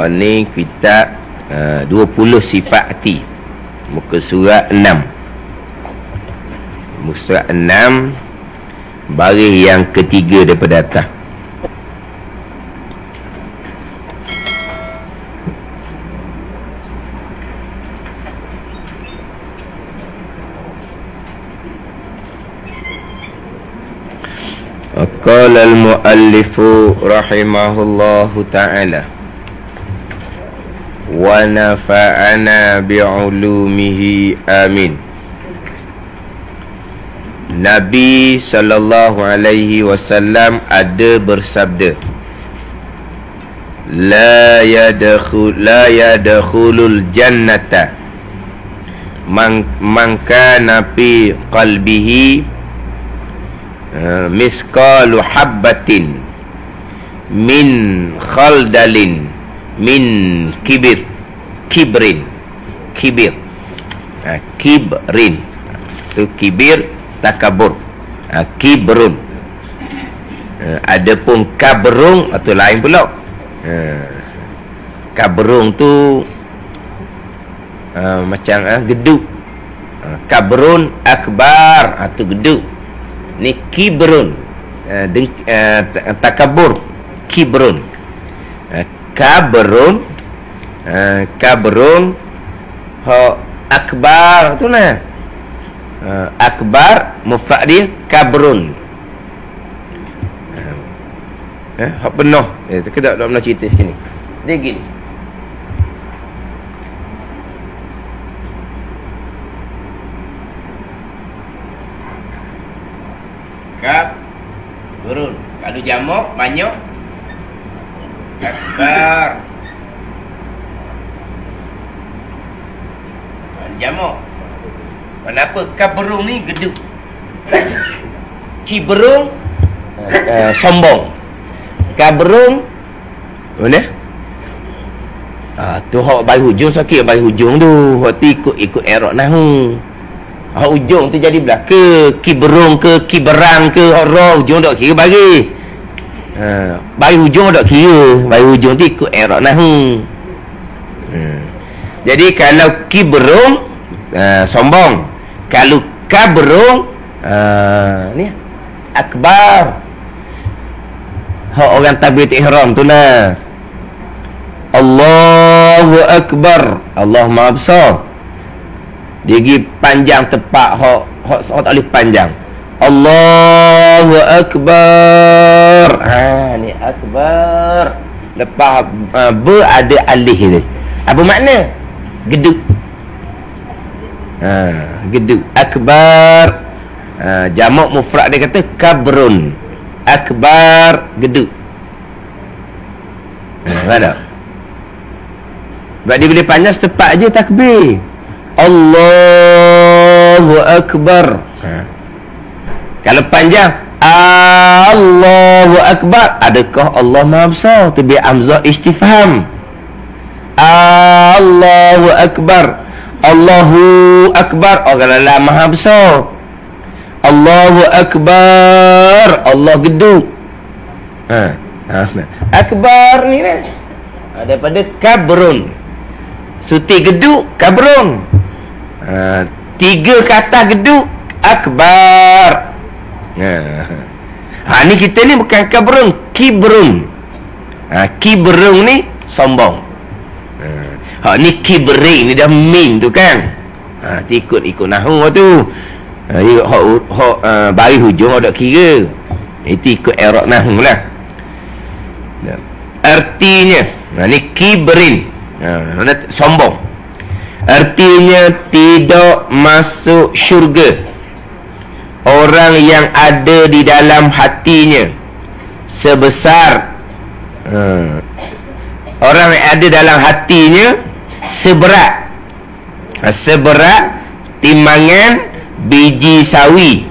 Ni kitab 20 sifat hati, muka surat 6. Muka surat 6, baris yang ketiga daripada atas. Qala al-muallifu rahimahullahu ta'ala wa nafa'ana bi'ulumihi amin. Nabi sallallahu alaihi wasallam ada bersabda, la yadkhulul jannata man kana fi qalbihi misqalu habbatin min khaldalin min kibrin tu kibir takabur, kibrun. Adapun kabrung atau lain pula. Kabrung tu macam geduk. Kabrun akbar atau geduk. Ni kibrun, takabur, kibrun. Kabrun, kabrun akbar tu nah. Akbar mufrad dia kabrun. Hak penuh. Kita tak nak cerita sini. Dia gini. Kabrun. Kalau jamak banyak. Akbar. Jamak. Kenapa kabrung ni geduk? Kibrung sombong. Kabrung mana? Tu hak bagi hujung sakit, bagi hujung tu. Hak tu ikut erok nahu. Hak hujung tu jadi belah ke kibrung ke kiberang ke hara hujung dak kira bagi. Bagi hujung dak kira, bagi hujung tu ikut erok nahu. Jadi kalau kibrung sombong, kalau kabrung ni akbar. Hak orang takbir ihram tu lah. Allahu akbar, Allah Maha Besar. Dia pergi panjang tepat hak tak boleh panjang. Allahu akbar. Ni akbar. Lepas ber ada alih dia. Apa makna? Geduk. Geduk. Akbar. Jamak mufrad dia kata kabrun. Akbar, geduk. Mana? Sebab dia boleh panjang setepat je takbir. Allahu akbar. Kalau panjang Allahu akbar, adakah Allah Maha Besar? Tu biar hamzah istifham. Allahu akbar. Allahu akbar, orang Allah Maha Besar. Allahu akbar, Allah geduk. Akbar ni kan daripada kabrun. Suti geduk kabrun. Tiga kata geduk akbar. Ni kita ni bukan kabrun, kibrun. Kibrun ni sombong. Ni kibring ni dah mim tu kan. Ikut nahwu tu. Bagi hujung ada kira. Itu ikut erok nahwu lah. Artinya ni kibrin, sombong. Artinya tidak masuk syurga orang yang ada di dalam hatinya sebesar orang yang ada dalam hatinya seberat timbangan biji sawi.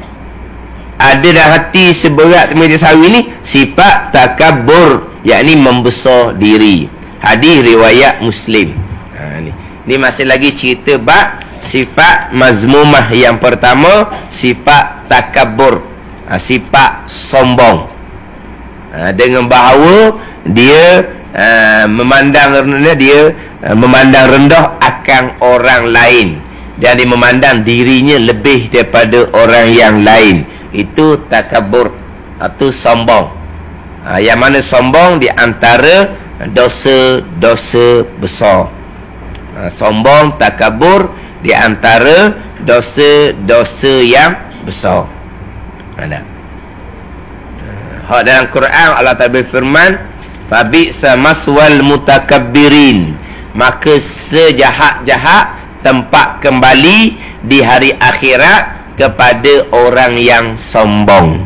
Ada dalam hati seberat biji sawi ni sifat takabur, yakni membesar diri. Hadis riwayat Muslim. Ni masih lagi cerita bab sifat mazmumah. Yang pertama sifat takabur, sifat sombong, dengan bahawa dia memandang dia memandang rendah akan orang lain, dan dia memandang dirinya lebih daripada orang yang lain. Itu takabur atau sombong. Yang mana sombong di antara dosa-dosa besar. Sombong, takabur di antara dosa-dosa yang besar. Ada. Dalam Quran Allah Ta'ala berfirman, fabi'sa maswal mutakabbirin, maka sejahat-jahat tempat kembali di hari akhirat kepada orang yang sombong.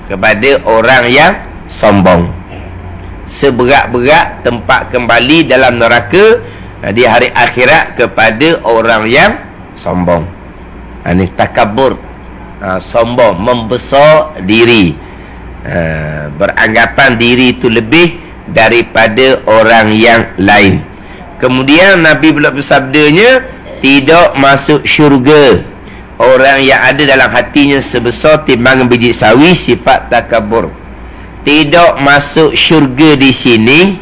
Kepada orang yang sombong. Seberat-berat tempat kembali dalam neraka di hari akhirat kepada orang yang sombong. Ini takabur, sombong, membesar diri, beranggapan diri itu lebih daripada orang yang lain. Kemudian Nabi pula bersabdanya, tidak masuk syurga orang yang ada dalam hatinya sebesar timbangan biji sawi, sifat takabur. Tidak masuk syurga di sini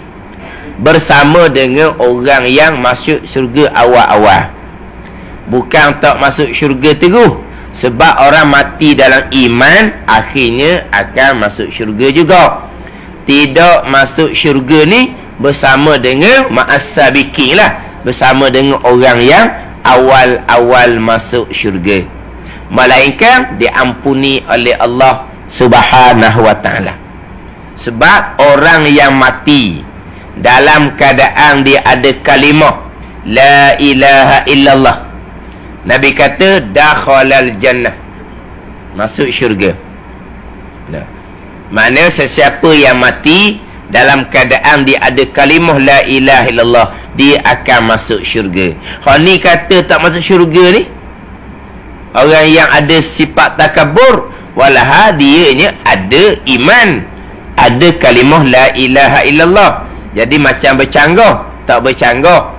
bersama dengan orang yang masuk syurga awal-awal. Bukan tak masuk syurga terus, sebab orang mati dalam iman akhirnya akan masuk syurga juga. Tidak masuk syurga ni bersama dengan ma'as-sabiqin lah, bersama dengan orang yang awal-awal masuk syurga, melainkan diampuni oleh Allah Subhanahu wa ta'ala. Sebab orang yang mati dalam keadaan dia ada kalimah la ilaha illallah, Nabi kata dakhalal jannah, masuk syurga. Maknanya sesiapa yang mati dalam keadaan dia ada kalimah la ilaha illallah, dia akan masuk syurga. Hak ni kata tak masuk syurga ni, orang yang ada sifat takabur, walaha dianya ada iman, ada kalimah la ilaha illallah. Jadi macam bercanggah, tak bercanggah.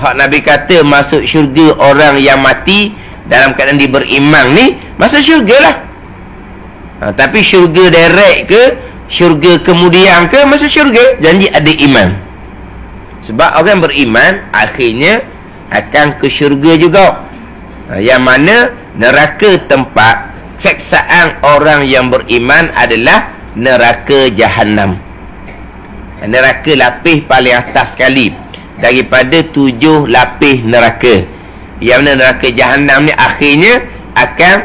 Hak Nabi kata masuk syurga orang yang mati dalam keadaan dia beriman ni, masuk syurga lah. Tapi syurga direct ke, syurga kemudian ke, masuk syurga, janji ada iman. Sebab orang beriman akhirnya akan ke syurga juga. Yang mana neraka tempat seksaan orang yang beriman adalah neraka Jahannam. Neraka lapis paling atas sekali daripada 7 lapis neraka. Yang mana neraka Jahannam ni akhirnya akan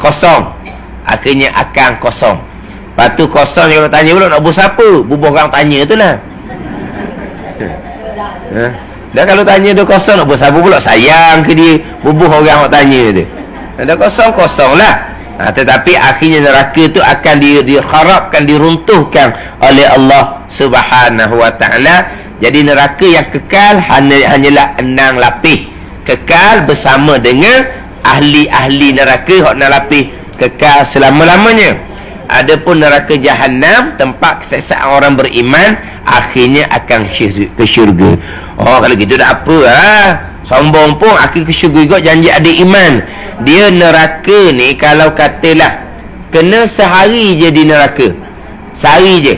kosong. Akhirnya akan kosong. Lepas tu kosong, kalau tanya pula nak bubuh siapa? Bubuh orang tanya tu lah. Dah kalau tanya dia kosong, nak bubuh siapa pula? Sayang ke dia? Bubuh orang nak tanya tu. Dah kosong-kosong lah. Tetapi akhirnya neraka tu akan dikharapkan, diruntuhkan oleh Allah Subhanahu wa ta'ala. Jadi neraka yang kekal hanyalah 6 lapis. Kekal bersama dengan ahli-ahli neraka, hak 6 lapis kekal selama-lamanya. Adapun neraka Jahannam tempat keseksaan orang beriman, akhirnya akan ke syurga. Oh, kalau gitu dah apa sombong pun akhir ke syurga juga, janji ada iman. Dia neraka ni kalau katalah kena sehari je di neraka, sehari je,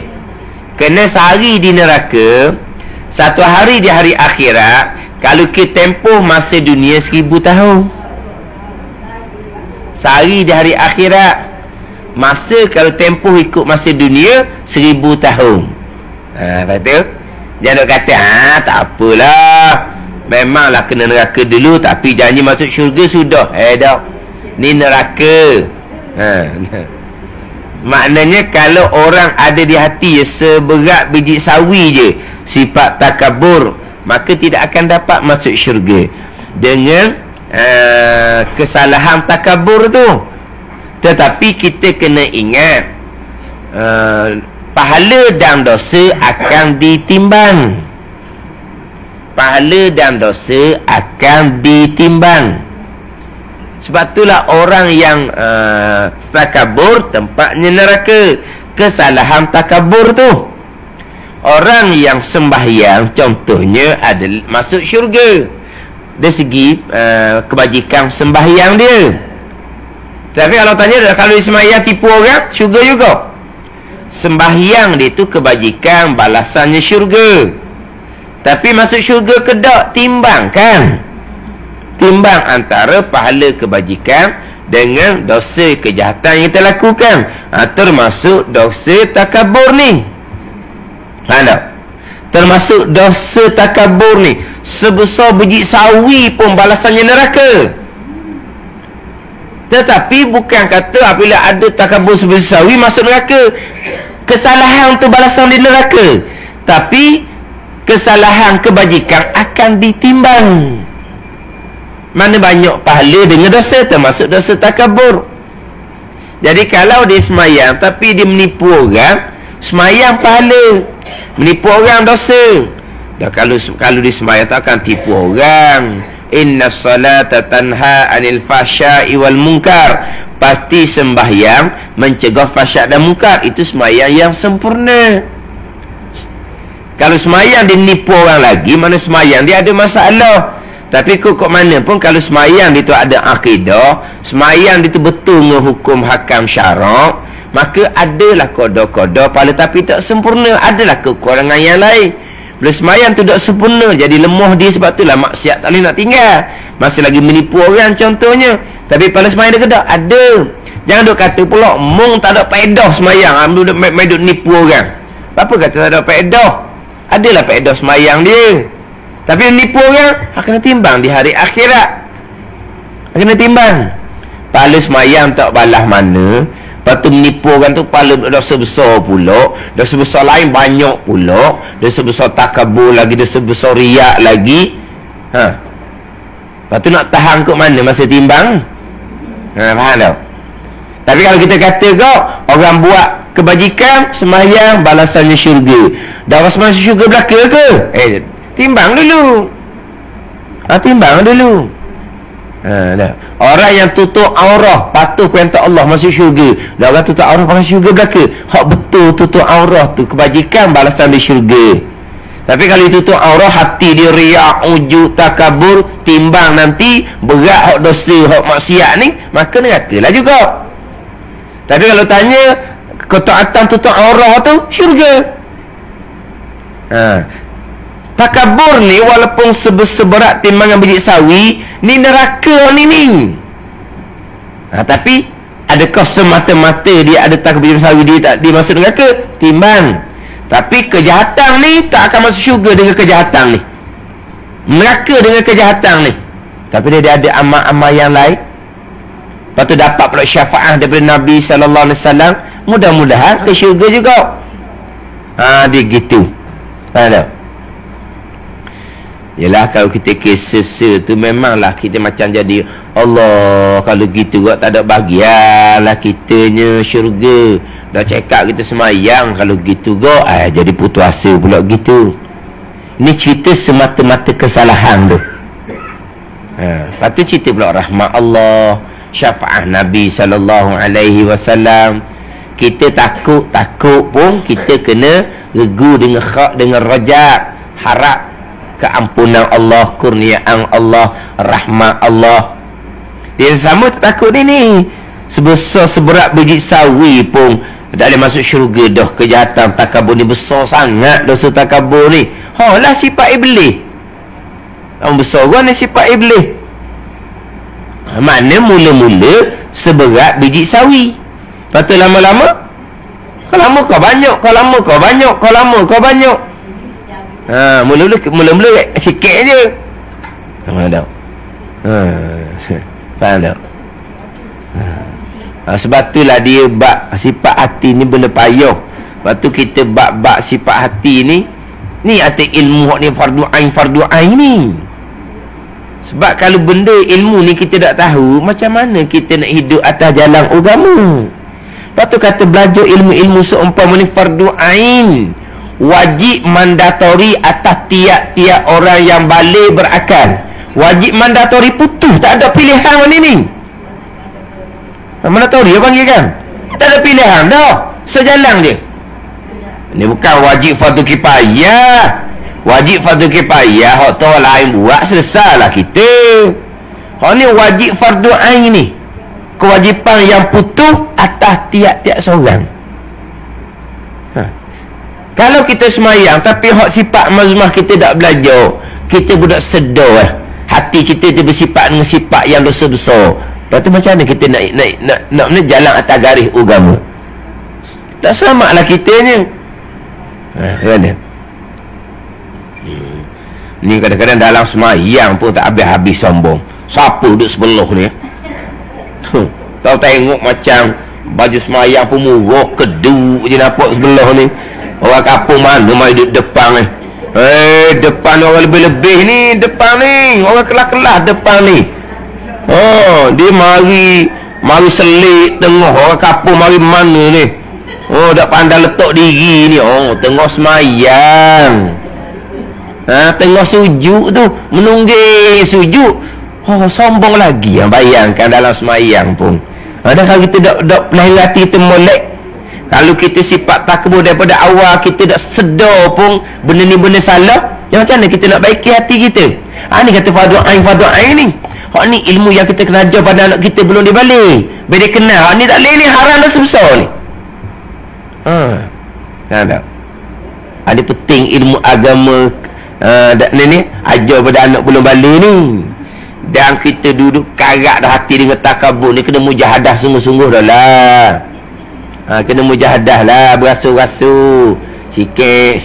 kena sehari di neraka, satu hari di hari akhirat, kalau kita tempoh masa dunia 1000 tahun. Sehari di hari akhirat, masa kalau tempoh ikut masa dunia 1000 tahun. Lepas tu jangan kata tak apalah, memanglah kena neraka dulu, tapi janji masuk syurga sudah. Dah ni neraka. Maknanya kalau orang ada di hati seberat biji sawi je sifat takabur, maka tidak akan dapat masuk syurga dengan kesalahan takabur tu. Tetapi kita kena ingat, pahala dan dosa akan ditimbang. Pahala dan dosa akan ditimbang. Sebab itulah orang yang takabur tempatnya neraka. Kesalahan takabur tu. Orang yang sembahyang contohnya adalah masuk syurga dari segi kebajikan sembahyang dia. Tapi kalau tanya, kalau sembahyang tipu orang, syurga juga. sembahyang dia tu kebajikan, balasannya syurga. Tapi masuk syurga ke tak? Timbang kan? Timbang antara pahala kebajikan dengan dosa kejahatan yang kita lakukan. Termasuk dosa takabur ni. Faham tak? Termasuk dosa takabur ni, sebesar biji sawi pun balasannya neraka. Tetapi bukan kata apabila ada takabur sebiji sawi masuk neraka, kesalahan tu balasan di neraka. Tapi kesalahan kebajikan akan ditimbang. Mana banyak pahala dengan dosa, termasuk dosa takabur. Jadi kalau dia semayang tapi dia menipu orang, semayang pahala, menipu orang dosa. Dan kalau dia semayang tak akan tipu orang. Inna salata tanha anil fahsya'i wal munkar. Pasti sembahyang mencegah fahsyak dan munkar. Itu semayang yang sempurna. Kalau semayang dia nipu orang lagi, mana semayang dia ada masalah. Tapi kok mana pun kalau semayang dia tu ada akidah, semayang dia tu betul ngehukum hakam syarak, maka adalah kodoh-kodoh pahala tapi tak sempurna, adalah kekurangan yang lain. Bila semayang tu tak sempurna, jadi lemah dia, sebab itulah maksiat tak boleh nak tinggal. Masih lagi menipu orang contohnya. Tapi pahala semayang dia kedak ada. Jangan duk kata pula mung tak ada faedah semayang, duk duk nipu orang. Apa kata tak ada faedah? Adalah faedah semayang dia. Tapi nipu orang kena timbang di hari akhirat. Kena timbang. Pahala semayang tak balas mana. Lepas tu menipu orang tu pahala dosa besar pula. Dosa besar lain banyak pula. Dosa besar takabur lagi, dosa besar riak lagi. Lepas tu nak tahan ke mana masa timbang? Faham tak? Tapi kalau kita kata kau orang buat kebajikan, semayang, balasannya syurga. Dah orang semayang syurga belaka ke? Timbang dulu. Timbang dulu. Dah. Orang yang tutup aurah patuh perintah Allah masuk syurga. Dah orang tutup aurah masuk syurga belaka. Hak betul tutup aurah tu kebajikan, balasan di syurga. Tapi kalau tutup aurah hati dia riak, ujub, takabur, timbang nanti berat hak dosa, hak maksiat ni, maka neraka lah juga. Tapi kalau tanya ketaatan tutup aurah tu syurga. Takabur ni walaupun seberat timbangan biji sawi, ni neraka ni. Tapi adakah semata-mata dia ada takabur biji sawi dia tak dia masuk neraka? Timbang. Tapi kejahatan ni tak akan masuk syurga dengan kejahatan ni. Neraka dengan kejahatan ni. Tapi dia ada amal-amal yang lain. Lepas tu dapat pula syafaat daripada Nabi SAW. Mudah-mudahan ke syurga juga. Dia gitu. Ada. Yalah kalau kita kisah tu memanglah kita macam jadi Allah, kalau gitu kok tak ada bahagian lah kitanya syurga. Dah cakap kita semayang, kalau gitu kok jadi putus asa pula gitu. Ini cerita semata-mata kesalahan tu. Lepas tu cerita pula rahmat Allah, syafaat Nabi SAW. Kita takut pun kita kena regu dengan khak, dengan rajak, harap keampunan Allah, kurniaan Allah, rahmat Allah. Dia sama tak takut ni. Sebesar seberat biji sawi pun tak boleh masuk syurga dah. Kejahatan takabur ni besar sangat, dosa takabur ni. Lah sifat iblis. Orang besar kan ni sifat iblis. Mana mula-mula seberat biji sawi. Lepas tu lama-lama, kau lama kau banyak, kau lama kau banyak, kau lama kau banyak. Mula-mula sikit je. Faham tak? Faham tak? Sebab itulah dia bab sifat hati ni benda payah. Lepas tu kita bab sifat hati ni atas ilmu ni fardu ain ni. Sebab kalau benda ilmu ni kita tak tahu, macam mana kita nak hidup atas jalan agama? Lepas tu kata belajar ilmu-ilmu seumpama ni fardu ain, wajib mandatori atas tiap-tiap orang yang balik berakal. Wajib mandatori, putus, tak ada pilihan ni. Mandatori dia panggil kan? Tak ada pilihan dah, sejalan dia. Ini bukan wajib fardu kifayah. Wajib fardu kifayah hak tu lain buat, selesailah kita. Hak ni wajib fardu ain ni, kewajipan yang putus atas tiap-tiap seorang. Kalau kita semayang tapi hak sifat mazmah kita tak belajar, kita budak sedar hati kita tu bersifat dengan sifat yang dosa besar. Lepas tu macam mana kita nak jalan atas garis agama? Tak selamatlah kita ni. Kan? Ni kadang-kadang dalam semayang pun tak habis-habis sombong. Siapa duduk sebelah ni? Kau tengok macam baju semayang pun murah, keduk je nampak sebelah ni. Orang kampung mana mai duduk depan ni? Depan orang lebih-lebih ni, depan ni. Orang kelas-kelas depan ni. Oh, dia mari selit tengah orang kampung mari mana ni? Oh, dak pandai letak diri ni. Oh, tengah semayang. Tengah sujud tu, menungging sujud. Oh, sombong lagi. Bayangkan dalam semayang pun. Dan kalau kita dak pelahir hati kita molek, kalau kita sifat takbur daripada awal kita dah sedar pun benda ni benda salah, macam mana kita nak baiki hati kita? Ni kata fardu ain ni. Hak ni ilmu yang kita kena ajar pada anak kita belum dibalik. Bila dia kenal, hak ni tak boleh ni, haram dah sebesar ni. Kan tak? Ada penting ilmu agama ni ajar pada anak belum balik ni. Dan kita duduk karat dah hati dengan takabur ni, kena mujahadah sungguh-sungguh dah lah. Kena mujahadah lah, berasu-rasu sikit.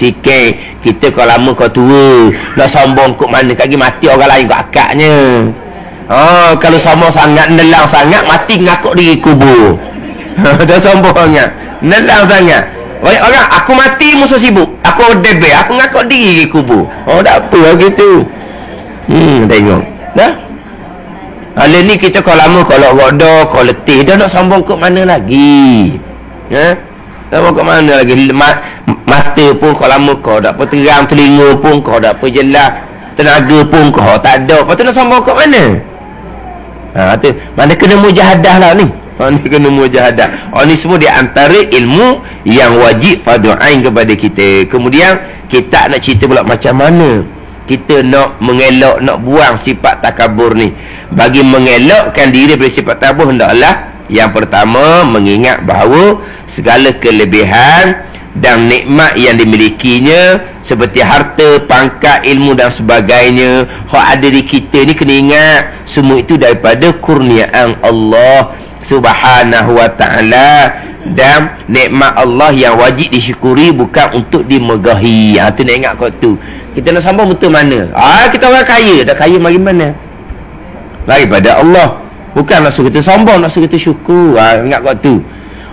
Kita kau lama kau tua, nak sombong kok mana, kaki mati orang lain kau akaknya. Kalau sombong sangat, nelang sangat, mati ngakuk diri kubur. Dah sombong sangat, nelang sangat. Orang aku mati musuh sibuk, aku debe, aku ngakuk diri kubur. Tak apa gitu. Tengok dah. Hal ni kita kalau lama, kalau roda, kalau letih, dah nak sombong kok mana lagi? Sombong kok mana lagi? Mata pun kalau lama kau tak apa terang, telinga pun kau tak apa jelas, tenaga pun kau tak ada. Lepas tu nak sombong kok mana? Tu mana kena mujahadah lah ni. Ni kena mujahadah. Ni semua di antara ilmu yang wajib fardu ain kepada kita. Kemudian kita nak cerita pula macam mana kita nak mengelak, nak buang sifat takabur ni. Bagi mengelakkan diri dari sifat takabur, hendaklah yang pertama mengingat bahawa segala kelebihan dan nikmat yang dimilikinya seperti harta, pangkat, ilmu dan sebagainya, hak ada di kita ni, kena ingat semua itu daripada kurniaan Allah Subhanahu wa ta'ala, dan nikmat Allah yang wajib disyukuri, bukan untuk dimegahi. Tu nak ingat kau tu. Kita nak sambung betul mana? Kita orang kaya, tak kaya mari mana? Daripada Allah. Bukan nak suruh kita sombong, nak suruh kita syukur. Ingat kau tu.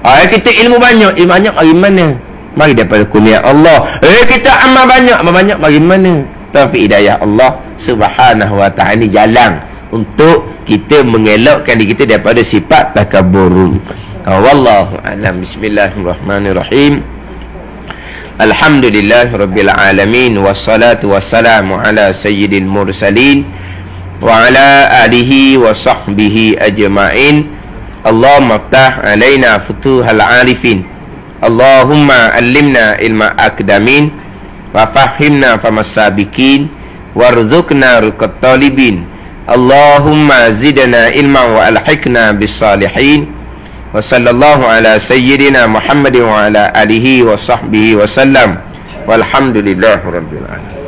Kita ilmu banyak mari mana? Mari daripada kurnia Allah. Kita amal banyak mari mana? Taufik hidayah Allah Subhanahu wa ta'ala. Ini jalan untuk kita mengelakkan diri kita daripada sifat takabur. Wallahu a'lam. Bismillahirrahmanirrahim. Alhamdulillahirabbil alamin, wassalatu wassalamu ala sayyidil mursalin wa ala alihi wa sahbihi ajma'in. Allahumma ftah alaina futuhal arifin, Allahumma allimna ilma akdamin, wa fahimna famasabikin, warzuqna ruqat talibin. Allahumma zidna ilma wa alhiqna bis salihin. Wa sallallahu ala sayyidina Muhammadin wa ala alihi wa sahbihi wa sallam. Walhamdulillahirabbil alamin.